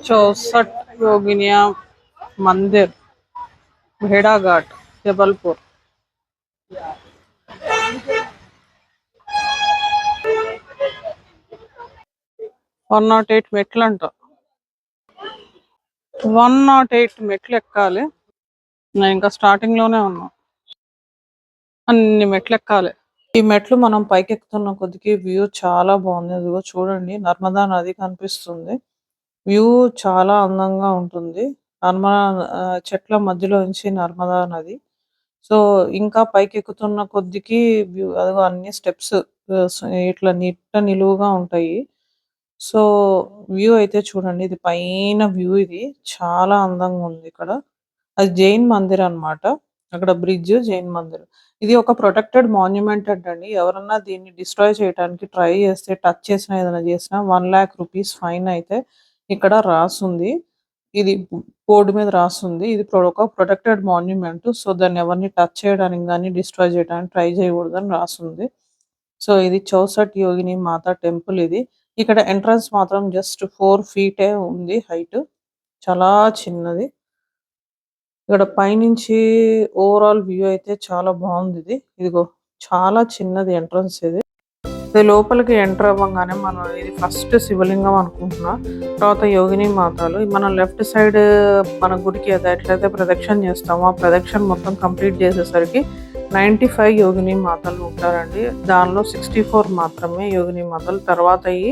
चौसठ योगिनिया मंदिर, भेड़ाघाट, जबलपुर। 108 మెట్లు అంట. 108 మెట్లు ఎక్కాలి. నేను ఇంకా స్టార్టింగ్ లోనే ఉన్నా. అన్ని మెట్లు ఎక్కాలి. ఈ మెట్లు మనం పైకెక్కుతున్న కొద్దికి వ్యూ చాలా బాగుంది. ఇదిగో చూడండి, నర్మదా నది కనిపిస్తుంది. వ్యూ చాలా అందంగా ఉంటుంది. చెట్ల మధ్యలో నుంచి నర్మదా నది. సో ఇంకా పైకెక్కుతున్న కొద్దికి వ్యూ అదిగో అన్ని స్టెప్స్ ఇట్లా నిలువుగా ఉంటాయి. సో వ్యూ అయితే చూడండి, ఇది పైన వ్యూ. ఇది చాలా అందంగా ఉంది. ఇక్కడ అది జైన్ మందిర్ అన్నమాట. అక్కడ బ్రిడ్జ్ జైన్ మందిర్. ఇది ఒక ప్రొటెక్టెడ్ మాన్యుమెంట్ అంటండి. ఎవరన్నా దీన్ని డిస్ట్రాయ్ చేయడానికి ట్రై చేస్తే, టచ్ చేసినా ఏదైనా చేసినా 1 lakh rupees ఫైన్ అయితే ఇక్కడ రాసుంది. ఇది బోర్డు మీద రాసుంది. ఇది ఒక ప్రొటెక్టెడ్ మాన్యుమెంట్. సో దాన్ని ఎవరిని టచ్ చేయడానికి కానీ డిస్ట్రాయ్ చేయడానికి ట్రై చేయకూడదని రాసుంది. సో ఇది చౌసట్ యోగిని మాత టెంపుల్. ఇది ఇక్కడ ఎంట్రన్స్ మాత్రం జస్ట్ 4 feet ఉంది హైట్. చాలా చిన్నది. ఇక్కడ పైనుంచి ఓవరాల్ వ్యూ అయితే చాలా బాగుంది. ఇదిగో చాలా చిన్నది ఎంట్రన్స్. ఇది లోపలికి ఎంటర్ అవ్వగానే మనం ఇది ఫస్ట్ శివలింగం అనుకుంటున్నా, తర్వాత యోగిని మాతలు. మనం లెఫ్ట్ సైడ్ మన గుడికి ఎట్లయితే ప్రదక్షిణ చేస్తామో ఆ ప్రదక్షిణ మొత్తం కంప్లీట్ చేసేసరికి 95 యోగిని మాతలు ఉంటారండి. దానిలో 64 మాత్రమే యోగిని మాతలు. తర్వాత ఈ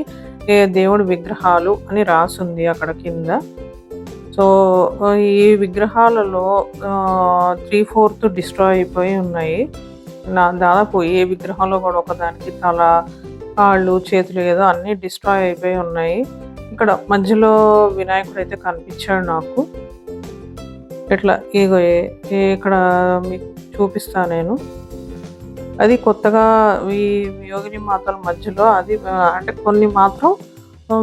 దేవుడి విగ్రహాలు అని రాసుంది అక్కడ కింద. సో ఈ విగ్రహాలలో 3/4 డిస్ట్రాయ్ అయిపోయి ఉన్నాయి. దాదాపు ఏ విగ్రహంలో కూడా ఒకదానికి తల, కాళ్ళు, చేతులు ఏదో అన్ని డిస్ట్రాయ్ అయిపోయి ఉన్నాయి. ఇక్కడ మధ్యలో వినాయకుడు అయితే కనిపించాడు నాకు. ఇట్లా ఇక్కడ మీకు చూపిస్తా నేను. అది కొత్తగా ఈ యోగిని మాతల మధ్యలో అది అంటే కొన్ని మాత్రం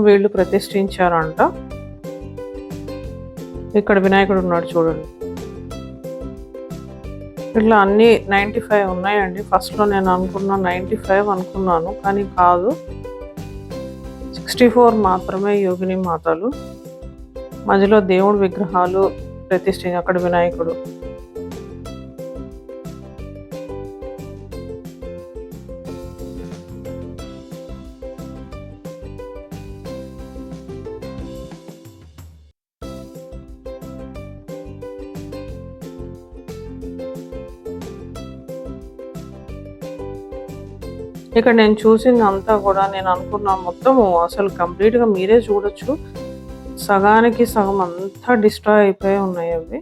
వీళ్ళు ప్రతిష్ఠించారంట. ఇక్కడ వినాయకుడు ఉన్నాడు చూడండి. ఇట్లా అన్ని 95 ఉన్నాయండి. ఫస్ట్ లో నేను అనుకున్నా 95 అనుకున్నాను, కానీ కాదు, 64 మాత్రమే యోగిని మాతలు. మధ్యలో దేవుడి విగ్రహాలు ప్రతిష్ఠించి, అక్కడ వినాయకుడు. ఇక్కడ నేను చూసింది అంతా కూడా నేను అనుకున్నా మొత్తం అసలు కంప్లీట్గా మీరే చూడొచ్చు. సగానికి సగం అంతా డిస్ట్రాయ్ అయిపోయి ఉన్నాయి అవి.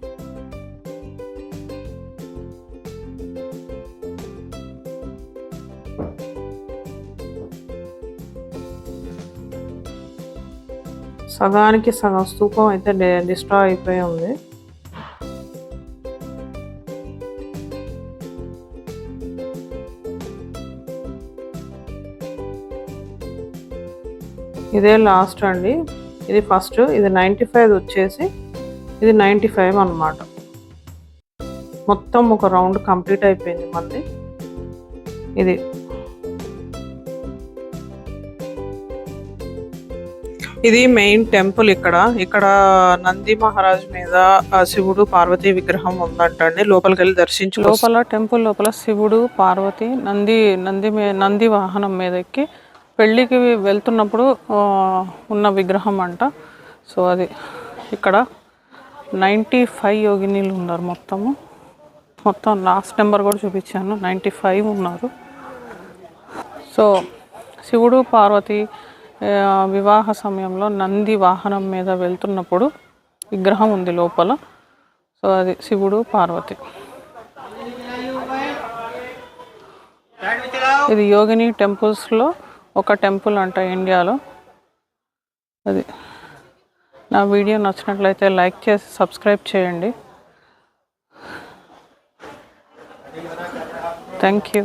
సగానికి సగం స్తూపం అయితే డిస్ట్రాయ్ అయిపోయి ఉంది. ఇదే లాస్ట్ అండి. ఇది ఫస్ట్, ఇది 95 వచ్చేసి ఇది 95 అన్నమాట. మొత్తం ఒక రౌండ్ కంప్లీట్ అయిపోయింది మంది. ఇది మెయిన్ టెంపుల్. ఇక్కడ నంది మహారాజ్ మీద శివుడు పార్వతి విగ్రహం ఉందంటండి. లోపలికి వెళ్ళి దర్శించు. లోపల టెంపుల్ లోపల శివుడు, పార్వతి, నంది వాహనం మీద ఎక్కి పెళ్ళికి వెళ్తున్నప్పుడు ఉన్న విగ్రహం అంట. సో అది ఇక్కడ 95 యోగినీలు ఉన్నారు. మొత్తం లాస్ట్ నెంబర్ కూడా చూపించాను, 95 ఉన్నారు. సో శివుడు పార్వతి వివాహ సమయంలో నంది వాహనం మీద వెళ్తున్నప్పుడు విగ్రహం ఉంది లోపల. సో అది శివుడు పార్వతి. ఇది యోగిని టెంపుల్స్లో ఒక టెంపుల్ అంట ఇండియాలో. అది నా వీడియో నచ్చినట్లయితే లైక్ చేసి సబ్స్క్రైబ్ చేయండి. Thank you.